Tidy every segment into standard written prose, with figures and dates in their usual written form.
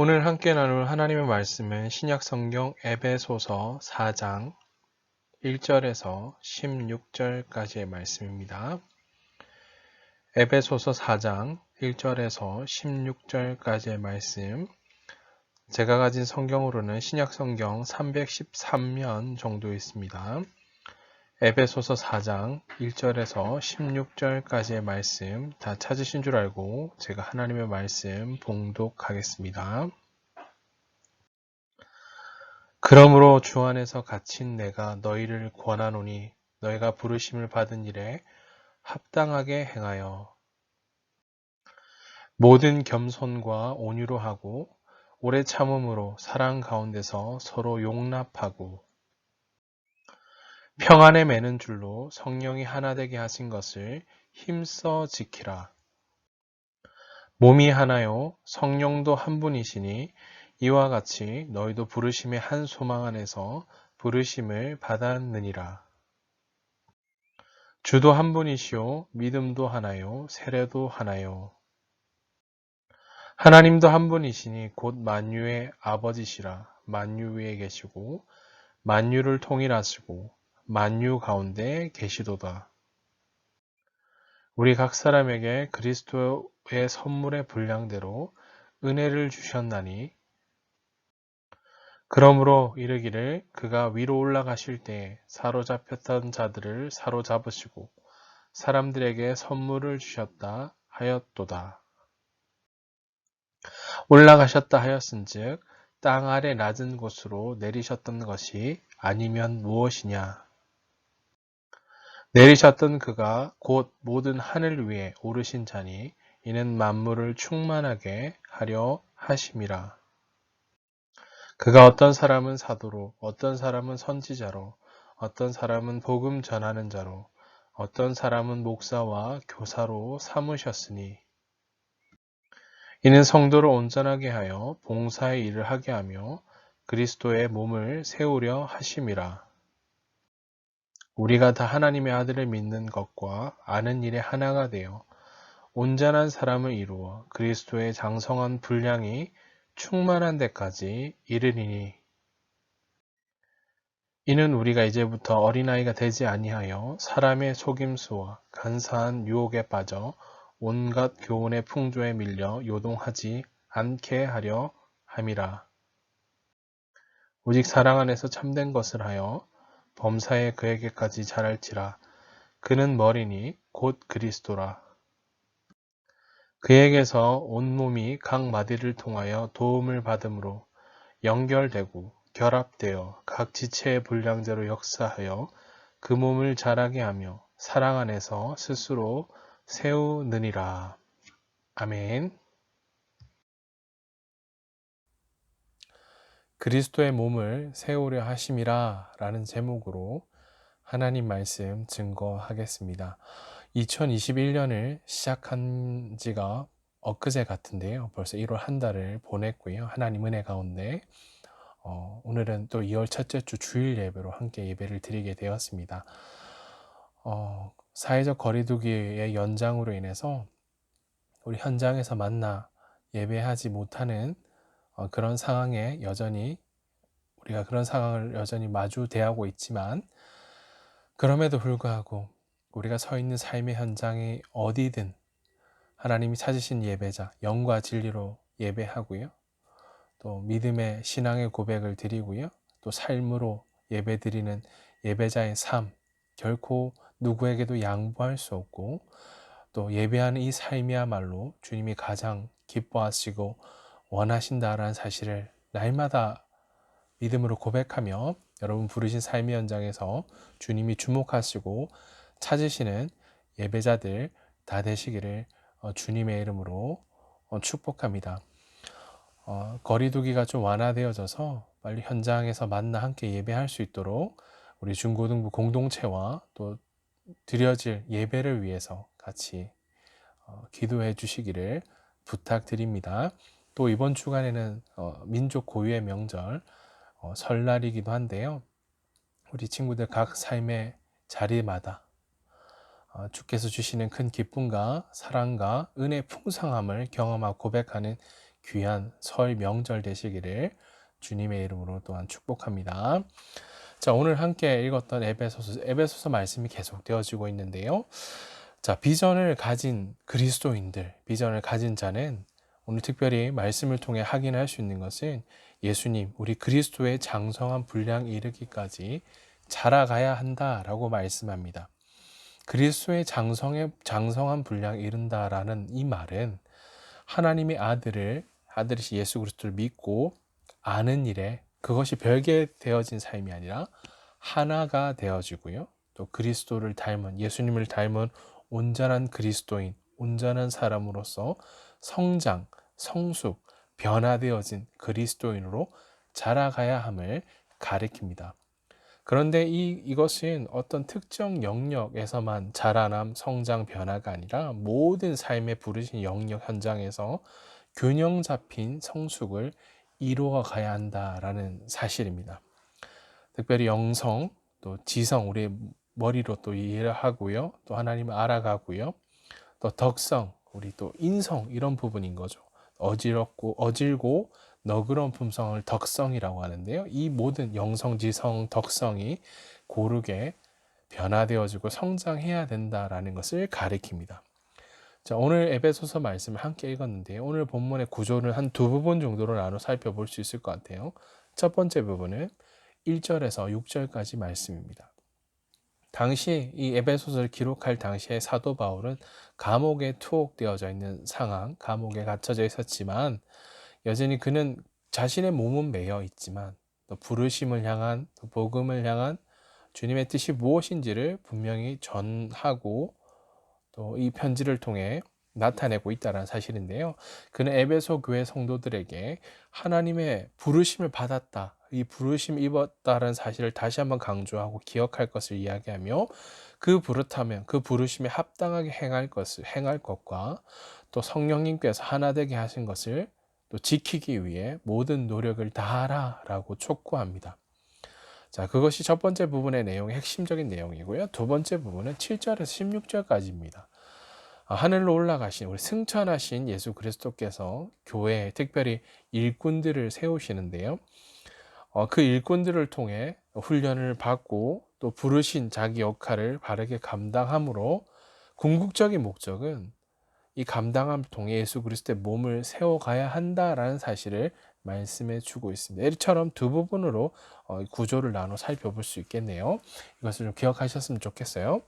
오늘 함께 나눌 하나님의 말씀은 신약성경 에베소서 4장 1절에서 16절까지의 말씀입니다. 에베소서 4장 1절에서 16절까지의 말씀, 제가 가진 성경으로는 신약성경 313면 정도 있습니다. 에베소서 4장 1절에서 16절까지의 말씀 다 찾으신 줄 알고 제가 하나님의 말씀 봉독하겠습니다. 그러므로 주 안에서 갇힌 내가 너희를 권하노니 너희가 부르심을 받은 일에 합당하게 행하여 모든 겸손과 온유로 하고 오래 참음으로 사랑 가운데서 서로 용납하고 평안에 매는 줄로 성령이 하나 되게 하신 것을 힘써 지키라. 몸이 하나요 성령도 한 분이시니 이와 같이 너희도 부르심의 한 소망 안에서 부르심을 받았느니라. 주도 한 분이시요 믿음도 하나요 세례도 하나요. 하나님도 한 분이시니 곧 만유의 아버지시라. 만유 위에 계시고 만유를 통일하시고 만유 가운데 계시도다. 우리 각 사람에게 그리스도의 선물의 분량대로 은혜를 주셨나니 그러므로 이르기를 그가 위로 올라가실 때 사로잡혔던 자들을 사로잡으시고 사람들에게 선물을 주셨다 하였도다. 올라가셨다 하였은즉 땅 아래 낮은 곳으로 내리셨던 것이 아니면 무엇이냐. 내리셨던 그가 곧 모든 하늘 위에 오르신 자니 이는 만물을 충만하게 하려 하심이라. 그가 어떤 사람은 사도로 어떤 사람은 선지자로 어떤 사람은 복음 전하는 자로 어떤 사람은 목사와 교사로 삼으셨으니 이는 성도를 온전하게 하여 봉사의 일을 하게 하며 그리스도의 몸을 세우려 하심이라. 우리가 다 하나님의 아들을 믿는 것과 아는 일에 하나가 되어 온전한 사람을 이루어 그리스도의 장성한 분량이 충만한 데까지 이르리니 이는 우리가 이제부터 어린아이가 되지 아니하여 사람의 속임수와 간사한 유혹에 빠져 온갖 교훈의 풍조에 밀려 요동하지 않게 하려 함이라. 오직 사랑 안에서 참된 것을 하여 범사에 그에게까지 자랄지라. 그는 머리니 곧 그리스도라. 그에게서 온몸이 각 마디를 통하여 도움을 받음으로 연결되고 결합되어 각 지체의 분량대로 역사하여 그 몸을 자라게 하며 사랑 안에서 스스로 세우느니라. 아멘. 그리스도의 몸을 세우려 하심이라 라는 제목으로 하나님 말씀 증거하겠습니다. 2021년을 시작한 지가 엊그제 같은데요. 벌써 1월 한 달을 보냈고요. 하나님 은혜 가운데 오늘은 또 2월 첫째 주 주일 예배로 함께 예배를 드리게 되었습니다. 사회적 거리두기의 연장으로 인해서 우리 현장에서 만나 예배하지 못하는 그런 상황에 우리가 그런 상황을 여전히 마주대하고 있지만 그럼에도 불구하고 우리가 서 있는 삶의 현장이 어디든 하나님이 찾으신 예배자, 영과 진리로 예배하고요. 또 믿음의 신앙의 고백을 드리고요. 또 삶으로 예배드리는 예배자의 삶, 결코 누구에게도 양보할 수 없고 또 예배하는 이 삶이야말로 주님이 가장 기뻐하시고 원하신다라는 사실을 날마다 믿음으로 고백하며 여러분 부르신 삶의 현장에서 주님이 주목하시고 찾으시는 예배자들 다 되시기를 주님의 이름으로 축복합니다. 거리두기가 좀 완화되어져서 빨리 현장에서 만나 함께 예배할 수 있도록 우리 중고등부 공동체와 또 드려질 예배를 위해서 같이 기도해 주시기를 부탁드립니다. 또 이번 주간에는 민족 고유의 명절 설날이기도 한데요. 우리 친구들 각 삶의 자리마다 주께서 주시는 큰 기쁨과 사랑과 은혜의 풍성함을 경험하고 고백하는 귀한 설 명절 되시기를 주님의 이름으로 또한 축복합니다. 자, 오늘 함께 읽었던 에베소서 말씀이 계속 되어지고 있는데요. 자, 비전을 가진 그리스도인들, 비전을 가진 자는 오늘 특별히 말씀을 통해 확인할 수 있는 것은 예수님, 우리 그리스도의 장성한 분량에 이르기까지 자라가야 한다라고 말씀합니다. 그리스도의 장성한 분량에 이른다라는 이 말은 하나님의 아들이신 예수 그리스도를 믿고 아는 일에 그것이 별개 되어진 삶이 아니라 하나가 되어지고요. 또 그리스도를 닮은, 예수님을 닮은 온전한 그리스도인, 온전한 사람으로서 성장, 성숙, 변화되어진 그리스도인으로 자라가야 함을 가리킵니다. 그런데 이것은 어떤 특정 영역에서만 자라남, 성장, 변화가 아니라 모든 삶에 부르신 영역 현장에서 균형 잡힌 성숙을 이루어 가야 한다라는 사실입니다. 특별히 영성, 또 지성, 우리의 머리로 또 이해를 하고요. 또 하나님을 알아가고요. 또 덕성, 우리 또 인성, 이런 부분인 거죠. 어질고 너그러운 품성을 덕성이라고 하는데요. 이 모든 영성, 지성, 덕성이 고르게 변화되어지고 성장해야 된다라는 것을 가리킵니다. 자, 오늘 에베소서 말씀을 함께 읽었는데요. 오늘 본문의 구조를 한 두 부분 정도로 나눠 살펴볼 수 있을 것 같아요. 첫 번째 부분은 1절에서 6절까지 말씀입니다. 당시 이 에베소서를 기록할 당시에 사도 바울은 감옥에 투옥되어져 있는 상황, 감옥에 갇혀져 있었지만 여전히 그는 자신의 몸은 매여 있지만 또 부르심을 향한, 또 복음을 향한 주님의 뜻이 무엇인지를 분명히 전하고 또 이 편지를 통해 나타내고 있다는 사실인데요. 그는 에베소 교회 성도들에게 하나님의 부르심을 받았다, 이 부르심 입었다는 사실을 다시 한번 강조하고 기억할 것을 이야기하며 그 부르심에 합당하게 행할 것과 또 성령님께서 하나 되게 하신 것을 또 지키기 위해 모든 노력을 다하라라고 촉구합니다. 자, 그것이 첫 번째 부분의 내용의 핵심적인 내용이고요. 두 번째 부분은 7절에서 16절까지입니다. 하늘로 올라가신, 우리 승천하신 예수 그리스도께서 교회에 특별히 일꾼들을 세우시는데요. 그 일꾼들을 통해 훈련을 받고 또 부르신 자기 역할을 바르게 감당함으로 궁극적인 목적은 이 감당함을 통해 예수 그리스도의 몸을 세워가야 한다라는 사실을 말씀해 주고 있습니다. 이처럼 두 부분으로 구조를 나눠 살펴볼 수 있겠네요. 이것을 좀 기억하셨으면 좋겠어요.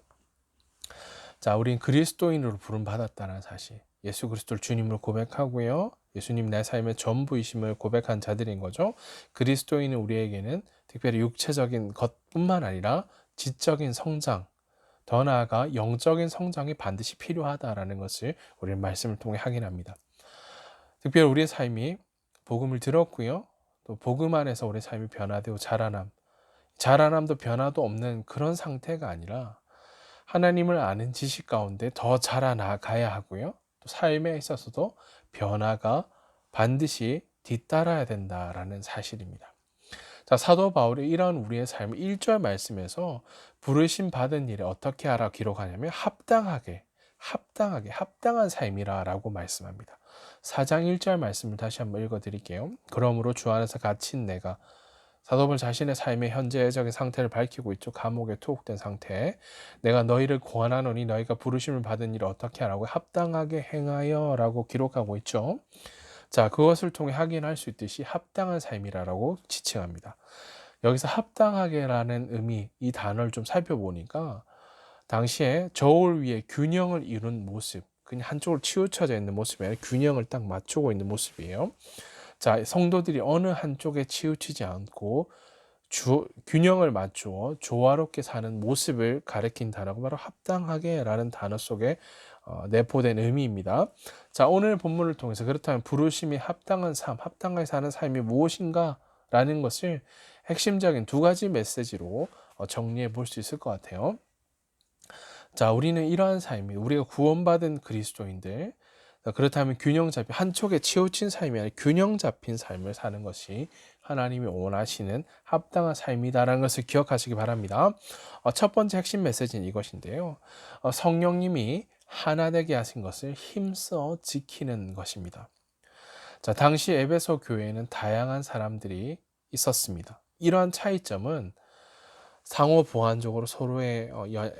자, 우린 그리스도인으로 부름받았다는 사실, 예수 그리스도를 주님으로 고백하고요. 예수님 내 삶의 전부이심을 고백한 자들인 거죠. 그리스도인은 우리에게는 특별히 육체적인 것뿐만 아니라 지적인 성장, 더 나아가 영적인 성장이 반드시 필요하다라는 것을 우리는 말씀을 통해 확인합니다. 특별히 우리의 삶이 복음을 들었고요. 또 복음 안에서 우리의 삶이 변화되고 자라남도 변화도 없는 그런 상태가 아니라 하나님을 아는 지식 가운데 더 자라나가야 하고요. 또 삶에 있어서도 변화가 반드시 뒤따라야 된다라는 사실입니다. 자, 사도 바울이 이런 우리의 삶을 1절 말씀에서 부르심 받은 일에 어떻게 하라 기록하냐면 합당한 삶이라라고 말씀합니다. 4장 1절 말씀을 다시 한번 읽어드릴게요. 그러므로 주 안에서 갇힌 내가, 사도 바울 자신의 삶의 현재적인 상태를 밝히고 있죠. 감옥에 투옥된 상태. 내가 너희를 권하노니 너희가 부르심을 받은 일을 어떻게 하라고, 합당하게 행하여 라고 기록하고 있죠. 자, 그것을 통해 확인할 수 있듯이 합당한 삶이라고 지칭합니다. 여기서 합당하게라는 의미, 이 단어를 좀 살펴보니까 당시에 저울 위에 균형을 이룬 모습, 그냥 한쪽으로 치우쳐져 있는 모습이 아니라 균형을 딱 맞추고 있는 모습이에요. 자, 성도들이 어느 한쪽에 치우치지 않고 균형을 맞추어 조화롭게 사는 모습을 가리킨 단어가 바로 합당하게라는 단어 속에 내포된 의미입니다. 자, 오늘 본문을 통해서 그렇다면 부르심이 합당한 삶, 합당하게 사는 삶이 무엇인가 라는 것을 핵심적인 두 가지 메시지로 정리해 볼 수 있을 것 같아요. 자, 우리는 이러한 삶이, 우리가 구원받은 그리스도인들, 그렇다면 한쪽에 치우친 삶이 아니라 균형 잡힌 삶을 사는 것이 하나님이 원하시는 합당한 삶이다라는 것을 기억하시기 바랍니다. 첫 번째 핵심 메시지는 이것인데요. 성령님이 하나 되게 하신 것을 힘써 지키는 것입니다. 자, 당시 에베소 교회에는 다양한 사람들이 있었습니다. 이러한 차이점은 상호 보완적으로 서로의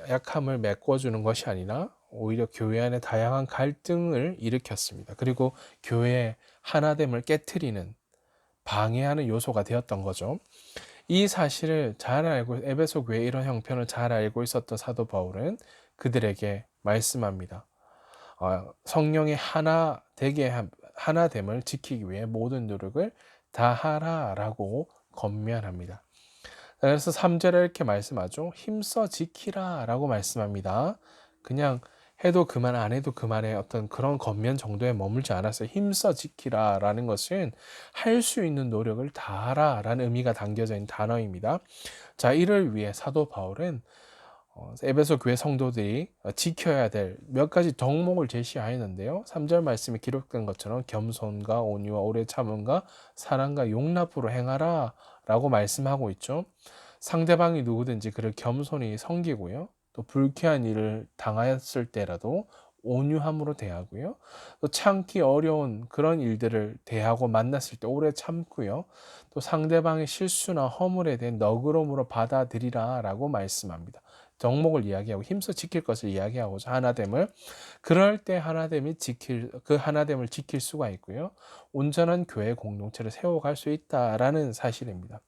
약함을 메꿔주는 것이 아니라 오히려 교회 안에 다양한 갈등을 일으켰습니다. 그리고 교회의 하나됨을 깨트리는 방해하는 요소가 되었던 거죠. 이 사실을 잘 알고 에베소 교회의 이런 형편을 잘 알고 있었던 사도 바울은 그들에게 말씀합니다. 성령의 하나됨을 지키기 위해 모든 노력을 다하라라고 권면합니다. 그래서 3절에 이렇게 말씀하죠. 힘써 지키라 라고 말씀합니다. 그냥 해도 그만 안 해도 그만의 어떤 그런 권면 정도에 머물지 않았어요. 힘써 지키라 라는 것은 할 수 있는 노력을 다하라 라는 의미가 담겨져 있는 단어입니다. 자, 이를 위해 사도 바울은 에베소 교회 성도들이 지켜야 될 몇 가지 덕목을 제시하였는데요. 3절 말씀에 기록된 것처럼 겸손과 온유와 오래 참음과 사랑과 용납으로 행하라 라고 말씀하고 있죠. 상대방이 누구든지 그를 겸손히 섬기고요. 또 불쾌한 일을 당하였을 때라도 온유함으로 대하고요. 또 참기 어려운 그런 일들을 대하고 만났을 때 오래 참고요. 또 상대방의 실수나 허물에 대한 너그러움으로 받아들이라 라고 말씀합니다. 덕목을 이야기하고 힘써 지킬 것을 이야기하고자 하나됨을 그럴 때 그 하나됨을 지킬 수가 있고요. 온전한 교회 공동체를 세워갈 수 있다라는 사실입니다.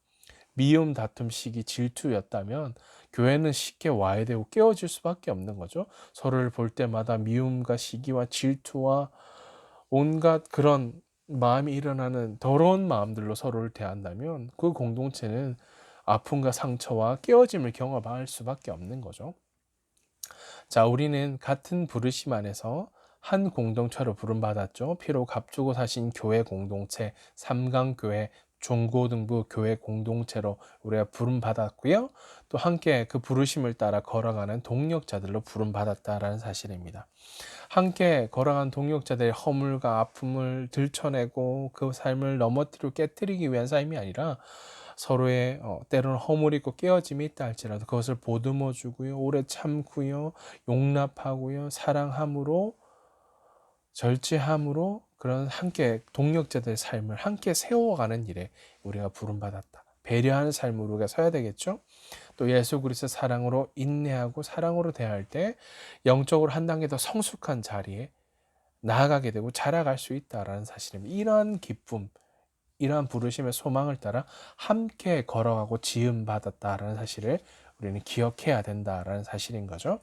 미움, 다툼, 시기, 질투였다면 교회는 쉽게 와해되고 깨어질 수밖에 없는 거죠. 서로를 볼 때마다 미움과 시기와 질투와 온갖 그런 마음이 일어나는 더러운 마음들로 서로를 대한다면 그 공동체는 아픔과 상처와 깨어짐을 경험할 수밖에 없는 거죠. 자, 우리는 같은 부르심 안에서 한 공동체로 부름받았죠. 피로 값주고 사신 교회 공동체, 삼강교회, 중고등부 교회 공동체로 우리가 부름받았고요. 또 함께 그 부르심을 따라 걸어가는 동력자들로 부름받았다라는 사실입니다. 함께 걸어간 동력자들의 허물과 아픔을 들춰내고 그 삶을 넘어뜨리고 깨뜨리기 위한 삶이 아니라 서로의 때로는 허물 있고 깨어짐이 있다 할지라도 그것을 보듬어 주고요. 오래 참고요. 용납하고요. 사랑함으로 절제함으로 그런 함께 동력자들의 삶을 함께 세워가는 일에 우리가 부름받았다. 배려하는 삶으로 우리가 서야 되겠죠. 또 예수 그리스도의 사랑으로 인내하고 사랑으로 대할 때 영적으로 한 단계 더 성숙한 자리에 나아가게 되고 자라갈 수 있다라는 사실입니다. 이러한 기쁨, 이러한 부르심의 소망을 따라 함께 걸어가고 지음받았다라는 사실을 우리는 기억해야 된다라는 사실인 거죠.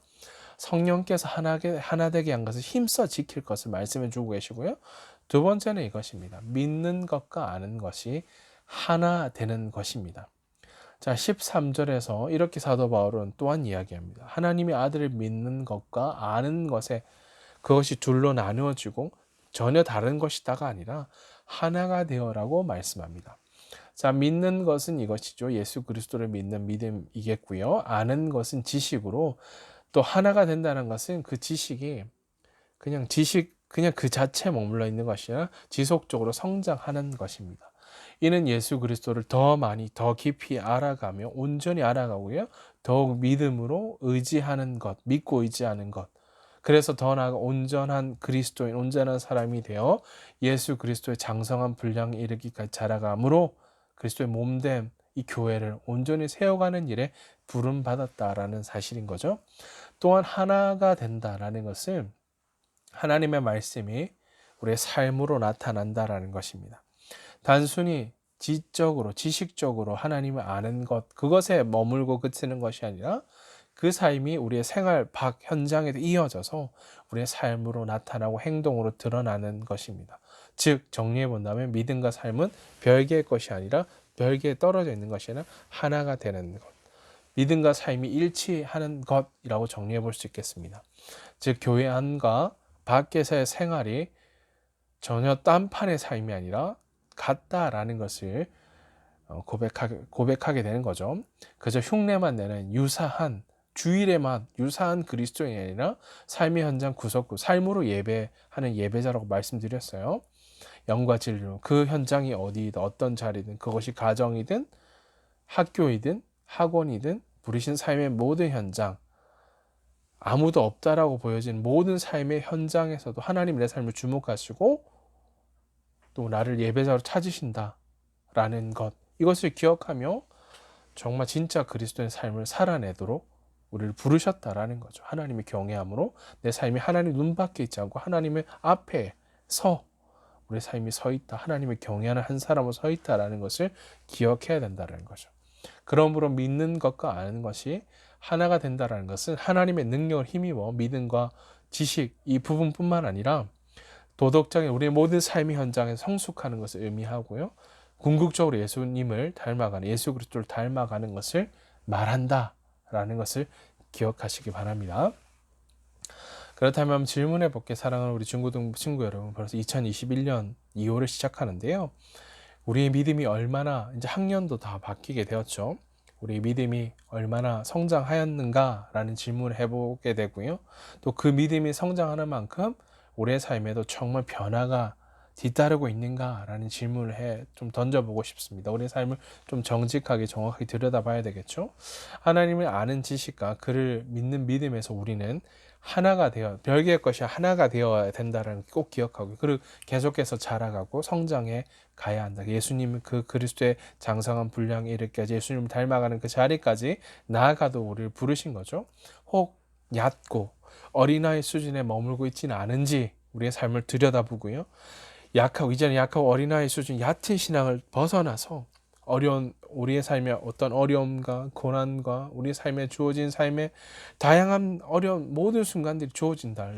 성령께서 하나 되게 한 것을 힘써 지킬 것을 말씀해 주고 계시고요. 두 번째는 이것입니다. 믿는 것과 아는 것이 하나 되는 것입니다. 자, 13절에서 이렇게 사도 바울은 또한 이야기합니다. 하나님의 아들을 믿는 것과 아는 것에 그것이 둘로 나누어지고 전혀 다른 것이다가 아니라 하나가 되어라고 말씀합니다. 자, 믿는 것은 이것이죠. 예수 그리스도를 믿는 믿음이겠고요. 아는 것은 지식으로 또 하나가 된다는 것은 그 지식이 그냥 그 자체에 머물러 있는 것이 아니라 지속적으로 성장하는 것입니다. 이는 예수 그리스도를 더 많이 더 깊이 알아가며 온전히 알아가고요. 더욱 믿음으로 의지하는 것, 믿고 의지하는 것. 그래서 더 나아가 온전한 그리스도인, 온전한 사람이 되어 예수 그리스도의 장성한 분량에 이르기까지 자라감으로 그리스도의 몸된 이 교회를 온전히 세워가는 일에 부름받았다라는 사실인 거죠. 또한 하나가 된다라는 것은 하나님의 말씀이 우리의 삶으로 나타난다라는 것입니다. 단순히 지적으로, 지식적으로 하나님을 아는 것, 그것에 머물고 그치는 것이 아니라 그 삶이 우리의 생활 밖 현장에 이어져서 우리의 삶으로 나타나고 행동으로 드러나는 것입니다. 즉 정리해 본다면 믿음과 삶은 별개의 것이 아니라 별개에 떨어져 있는 것이 아니라 하나가 되는 것. 믿음과 삶이 일치하는 것이라고 정리해 볼 수 있겠습니다. 즉 교회 안과 밖에서의 생활이 전혀 딴판의 삶이 아니라 같다라는 것을 고백하게 되는 거죠. 그저 흉내만 내는 주일에만 유사한 그리스도인이 아니라 삶의 현장 구석구, 삶으로 예배하는 예배자라고 말씀드렸어요. 영과 진리로 그 현장이 어디든 어떤 자리든 그것이 가정이든 학교이든 학원이든 부르신 삶의 모든 현장, 아무도 없다라고 보여지는 모든 삶의 현장에서도 하나님 내 삶을 주목하시고 또 나를 예배자로 찾으신다라는 것, 이것을 기억하며 정말 진짜 그리스도의 삶을 살아내도록 우리를 부르셨다라는 거죠. 하나님의 경외함으로 내 삶이 하나님 눈밖에 있지 않고 하나님의 앞에 우리 삶이 서 있다. 하나님의 경외하는 한 사람으로 서 있다라는 것을 기억해야 된다는 거죠. 그러므로 믿는 것과 아는 것이 하나가 된다라는 것은 하나님의 능력을 힘입어 믿음과 지식 이 부분뿐만 아니라 도덕적인 우리의 모든 삶의 현장에 성숙하는 것을 의미하고요. 궁극적으로 예수님을 닮아가는 예수 그리스도를 닮아가는 것을 말한다라는 것을 기억하시기 바랍니다. 그렇다면 질문해 볼게 사랑하는 우리 중고등부 친구 여러분, 벌써 2021년 2월을 시작하는데요. 우리의 믿음이 얼마나 이제 학년도 다 바뀌게 되었죠. 우리 믿음이 얼마나 성장하였는가라는 질문을 해보게 되고요. 또 그 믿음이 성장하는 만큼 우리의 삶에도 정말 변화가 뒤따르고 있는가라는 질문을 좀 던져보고 싶습니다. 우리의 삶을 좀 정직하게 정확하게 들여다봐야 되겠죠. 하나님을 아는 지식과 그를 믿는 믿음에서 우리는 하나가 되어 별개의 것이 하나가 되어야 된다는 걸 꼭 기억하고 그리고 계속해서 자라가고 성장해 가야 한다. 예수님은 그 그리스도의 장성한 분량에 이르기까지 예수님을 닮아가는 그 자리까지 나아가도 우리를 부르신 거죠. 혹 얕고 어린아이 수준에 머물고 있지는 않은지 우리의 삶을 들여다보고요. 이제는 약하고 어린아이 수준 얕은 신앙을 벗어나서 어려운 우리의 삶의 어떤 어려움과 고난과 우리 삶에 주어진 삶의 다양한 어려운 모든 순간들이 주어진다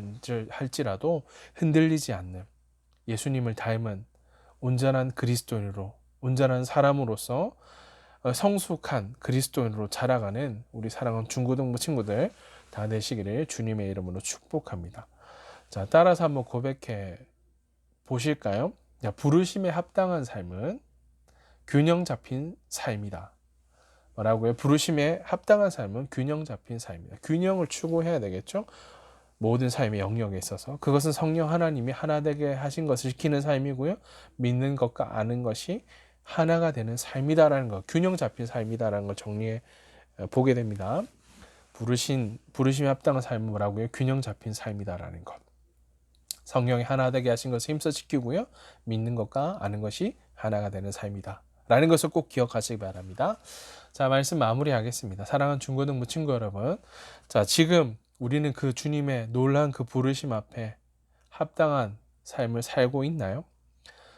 할지라도 흔들리지 않는 예수님을 닮은 온전한 그리스도인으로 온전한 사람으로서 성숙한 그리스도인으로 자라가는 우리 사랑하는 중고등부 친구들 다 되시기를 주님의 이름으로 축복합니다. 자, 따라서 한번 고백해 보실까요? 부르심에 합당한 삶은 균형 잡힌 삶이다. 뭐라고요? 부르심에 합당한 삶은 균형 잡힌 삶이다. 균형을 추구해야 되겠죠? 모든 삶의 영역에 있어서 그것은 성령 하나님이 하나 되게 하신 것을 지키는 삶이고요. 믿는 것과 아는 것이 하나가 되는 삶이다라는 것, 균형 잡힌 삶이다라는 걸 정리해 보게 됩니다. 부르심에 합당한 삶은 뭐라고요? 균형 잡힌 삶이다라는 것. 성령이 하나 되게 하신 것을 힘써 지키고요. 믿는 것과 아는 것이 하나가 되는 삶이다. 라는 것을 꼭 기억하시기 바랍니다. 자, 말씀 마무리하겠습니다. 사랑하는 중고등부 친구 여러분. 자, 지금 우리는 그 주님의 놀라운 그 부르심 앞에 합당한 삶을 살고 있나요?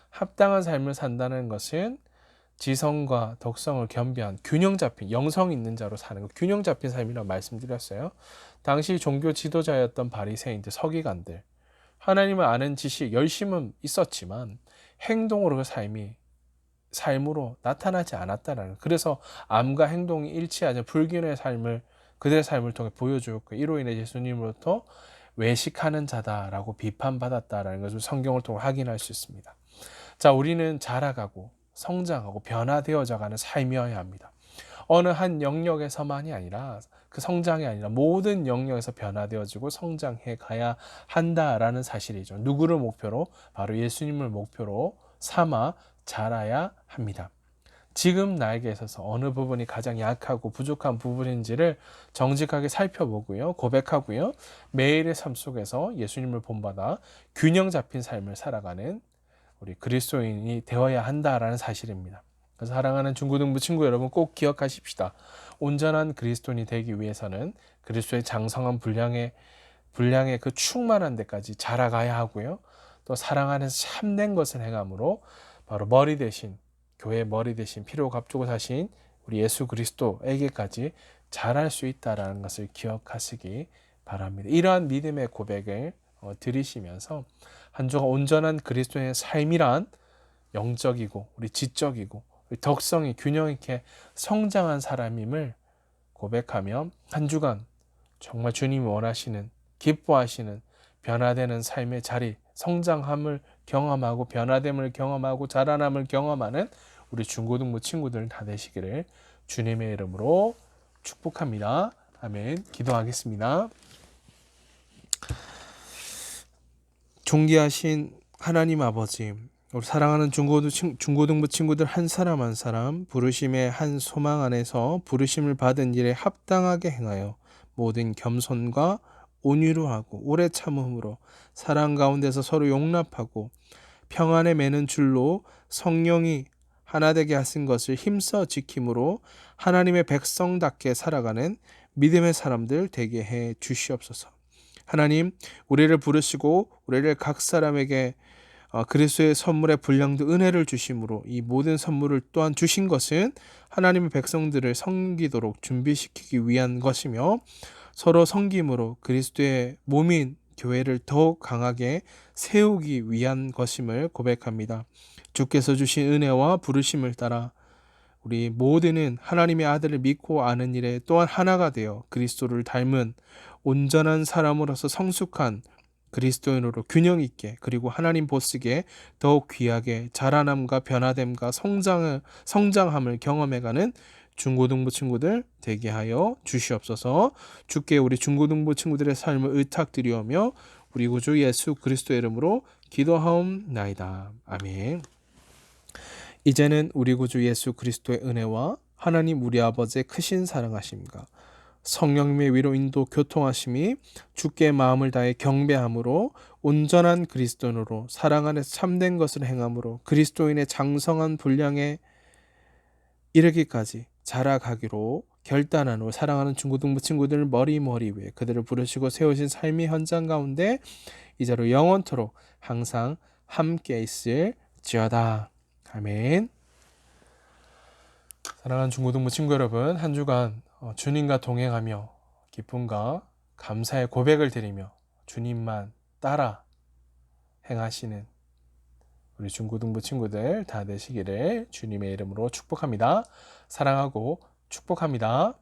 합당한 삶을 산다는 것은 지성과 덕성을 겸비한 균형 잡힌 영성 있는 자로 사는 것, 균형 잡힌 삶이라고 말씀드렸어요. 당시 종교 지도자였던 바리새인들, 서기관들, 하나님을 아는 지식, 열심은 있었지만 행동으로 그 삶으로 나타나지 않았다는. 그래서 암과 행동이 일치하지 불균의 삶을 그들의 삶을 통해 보여주었고 이로 인해 예수님으로부터 외식하는 자다라고 비판받았다라는 것을 성경을 통해 확인할 수 있습니다. 자, 우리는 자라가고 성장하고 변화되어져가는 삶이어야 합니다. 어느 한 영역에서만이 아니라 그 성장이 아니라 모든 영역에서 변화되어지고 성장해 가야 한다라는 사실이죠. 누구를 목표로? 바로 예수님을 목표로 삼아 자라야 합니다. 지금 나에게 있어서 어느 부분이 가장 약하고 부족한 부분인지를 정직하게 살펴보고요. 고백하고요. 매일의 삶 속에서 예수님을 본받아 균형 잡힌 삶을 살아가는 우리 그리스도인이 되어야 한다라는 사실입니다. 그래서 사랑하는 중고등부 친구 여러분 꼭 기억하십시다. 온전한 그리스도인이 되기 위해서는 그리스도의 장성한 분량의 그 충만한 데까지 자라가야 하고요. 또 사랑 안에서 참된 것을 행함으로 바로 머리 대신 교회의 머리 대신 피로 값주고 사신 우리 예수 그리스도에게까지 자랄 수 있다라는 것을 기억하시기 바랍니다. 이러한 믿음의 고백을 들으시면서 한 주간 온전한 그리스도의 삶이란 영적이고 우리 지적이고 우리 덕성이 균형 있게 성장한 사람임을 고백하며 한 주간 정말 주님이 원하시는 기뻐하시는 변화되는 삶의 자리 성장함을 경험하고 변화됨을 경험하고 자라남을 경험하는 우리 중고등부 친구들 다 되시기를 주님의 이름으로 축복합니다. 아멘. 기도하겠습니다. 존귀하신 하나님 아버지, 우리 사랑하는 중고등부 친구들 한 사람 한 사람 부르심의 한 소망 안에서 부르심을 받은 일에 합당하게 행하여 모든 겸손과 온유로 하고 오래 참음으로 사랑 가운데서 서로 용납하고 평안에 매는 줄로 성령이 하나 되게 하신 것을 힘써 지킴으로 하나님의 백성답게 살아가는 믿음의 사람들 되게 해 주시옵소서. 하나님, 우리를 부르시고 우리를 각 사람에게 그리스도의 선물의 분량도 은혜를 주심으로 이 모든 선물을 또한 주신 것은 하나님의 백성들을 섬기도록 준비시키기 위한 것이며 서로 섬김으로 그리스도의 몸인 교회를 더욱 강하게 세우기 위한 것임을 고백합니다. 주께서 주신 은혜와 부르심을 따라 우리 모두는 하나님의 아들을 믿고 아는 일에 또한 하나가 되어 그리스도를 닮은 온전한 사람으로서 성숙한 그리스도인으로 균형 있게 그리고 하나님 보시기에 더욱 귀하게 자라남과 변화됨과 성장함을 경험해가는 중고등부 친구들 되게 하여 주시옵소서. 주께 우리 중고등부 친구들의 삶을 의탁드리오며 우리 구주 예수 그리스도의 이름으로 기도하옵나이다. 아멘. 이제는 우리 구주 예수 그리스도의 은혜와 하나님 우리 아버지의 크신 사랑하심과 성령님의 위로 인도 교통하심이 주께 마음을 다해 경배함으로 온전한 그리스도인으로 사랑 안에서 참된 것을 행함으로 그리스도인의 장성한 분량에 이르기까지 자라가기로 결단한 후 사랑하는 중고등부 친구들 머리 위에 그들을 부르시고 세우신 삶의 현장 가운데 이제로 영원토록 항상 함께 있을지어다. 아멘. 사랑하는 중고등부 친구 여러분, 한 주간 주님과 동행하며 기쁨과 감사의 고백을 드리며 주님만 따라 행하시는 우리 중고등부 친구들 다 되시기를 주님의 이름으로 축복합니다. 사랑하고 축복합니다.